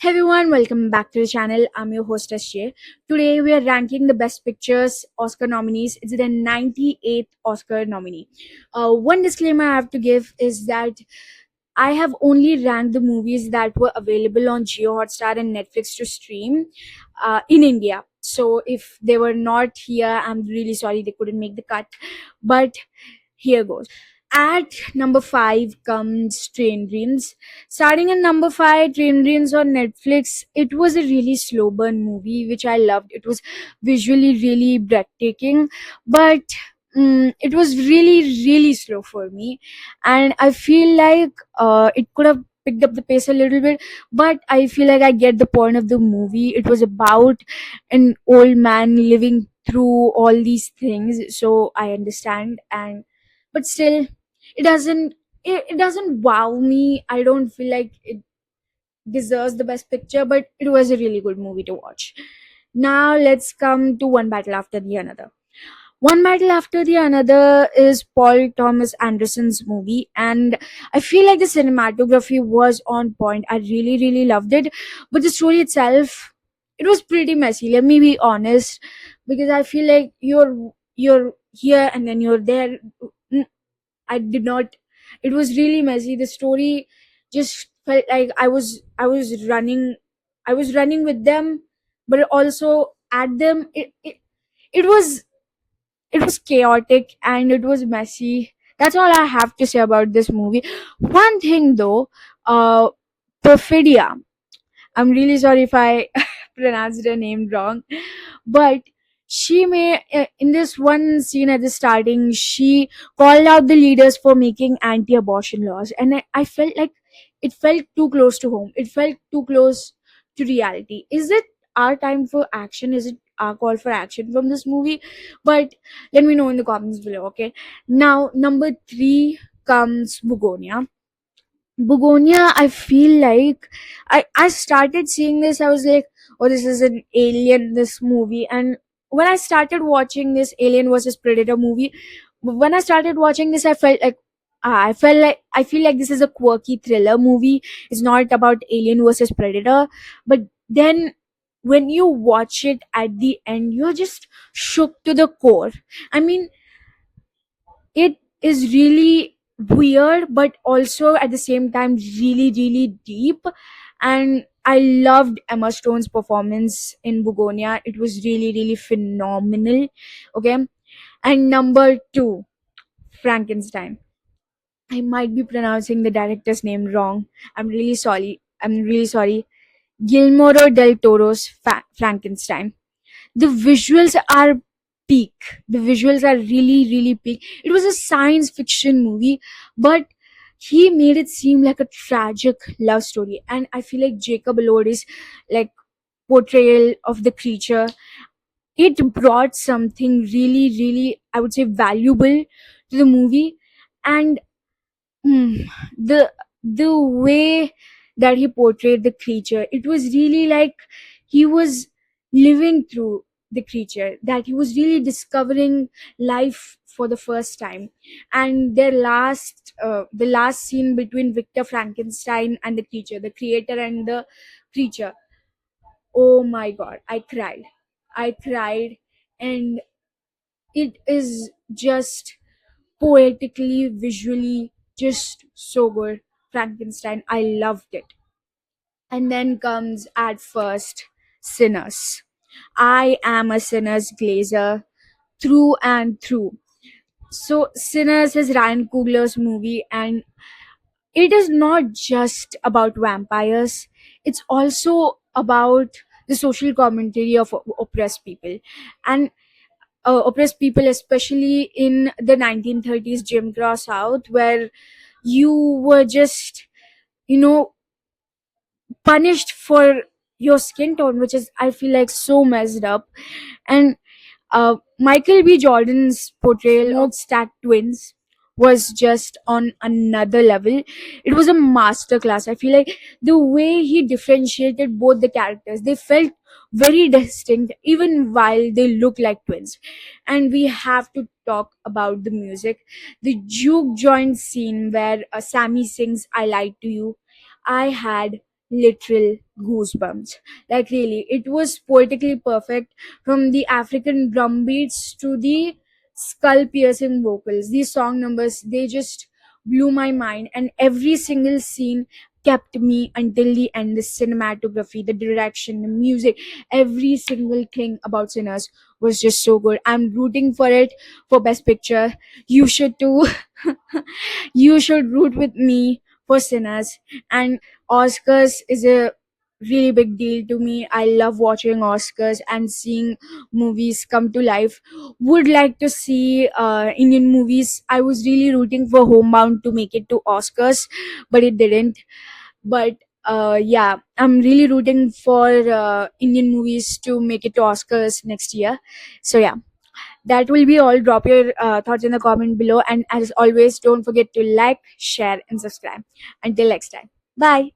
Hey everyone, welcome back to the channel. I'm your host SJ. Today we are ranking the best pictures Oscar nominees. It's the 98th Oscar nominee. One disclaimer I have to give is that I have only ranked the movies that were available on Jio Hotstar and Netflix to stream in India. So if they were not here, I'm really sorry they couldn't make the cut. But here goes. At number five comes Train Dreams. Starting at number five, Train Dreams on Netflix. It was a really slow burn movie, which I loved. It was visually really breathtaking, but it was really slow for me, and I feel like it could have picked up the pace a little bit. But I feel like I get the point of the movie. It was about an old man living through all these things, so I understand. And but still, it doesn't wow me. I don't feel like it deserves the best picture, but it was a really good movie to watch. Now let's come to One Battle After the Another. One Battle After the Another is Paul Thomas Anderson's movie, and I feel like the cinematography was on point. I really loved it, but the story itself, it was pretty messy. Let me be honest, because I feel like you're here and then you're there. I did not. It was really messy. The story just felt like I was running. I was running with them, but also at them. It was chaotic and it was messy. That's all I have to say about this movie. One thing though, Perfidia. I'm really sorry if I pronounced her name wrong, but she may in this one scene at the starting, she called out the leaders for making anti-abortion laws, and I felt like it felt too close to home. It felt too close to reality. Is it our time for action? Is it our call for action from this movie? But let me know in the comments below. Okay, now number three comes Bugonia. I feel like I started seeing this. I was like, oh, this is an Alien, this movie. And when I started watching this Alien versus Predator movie, when I started watching this, I feel like this is a quirky thriller movie. It's not about Alien versus Predator. But then when you watch it at the end, you're just shook to the core. I mean, it is really weird, but also at the same time really deep. And I loved Emma Stone's performance in Bugonia. It was really phenomenal. Okay. And number two, Frankenstein. I might be pronouncing the director's name wrong. I'm really sorry. Guillermo del Toro's Frankenstein. The visuals are peak. The visuals are really peak. It was a science fiction movie, but he made it seem like a tragic love story. And I feel like Jacob Elordi's like portrayal of the creature, it brought something really, I would say, valuable to the movie. And mm, the the way that he portrayed the creature, it was really like he was living through the creature, that he was really discovering life for the first time. And the last scene between Victor Frankenstein and the creature, the creator and the creature, oh my god, I cried. And it is just poetically, visually, just so good. Frankenstein, I loved it. And then comes at first Sinners. I am a Sinners glazer through and through. So Sinners is Ryan Coogler's movie, and it is not just about vampires. It's also about the social commentary of oppressed people. And oppressed people, especially in the 1930s Jim Crow South, where you were just, you know, punished for your skin tone, which is, I feel like, so messed up. And Michael B. Jordan's portrayal of Stack Twins was just on another level. It was a masterclass. I feel like the way he differentiated both the characters, they felt very distinct even while they look like twins. And we have to talk about the music. The juke joint scene where Sammy sings "I Lied to You." I had literal goosebumps. Like really, it was poetically perfect, from the African drum beats to the skull piercing vocals. These song numbers, they just blew my mind, and every single scene kept me until the end. The cinematography, the direction, the music, every single thing about Sinners was just so good. I'm rooting for it for Best Picture. You should too. You should root with me for Sinners. And Oscars is a really big deal to me. I love watching Oscars and seeing movies come to life. Would like to see Indian movies. I was really rooting for Homebound to make it to Oscars, but it didn't. But yeah, I'm really rooting for Indian movies to make it to Oscars next year. So yeah, that will be all. Drop your thoughts in the comment below, and as always, don't forget to like, share, and subscribe. Until next time, bye.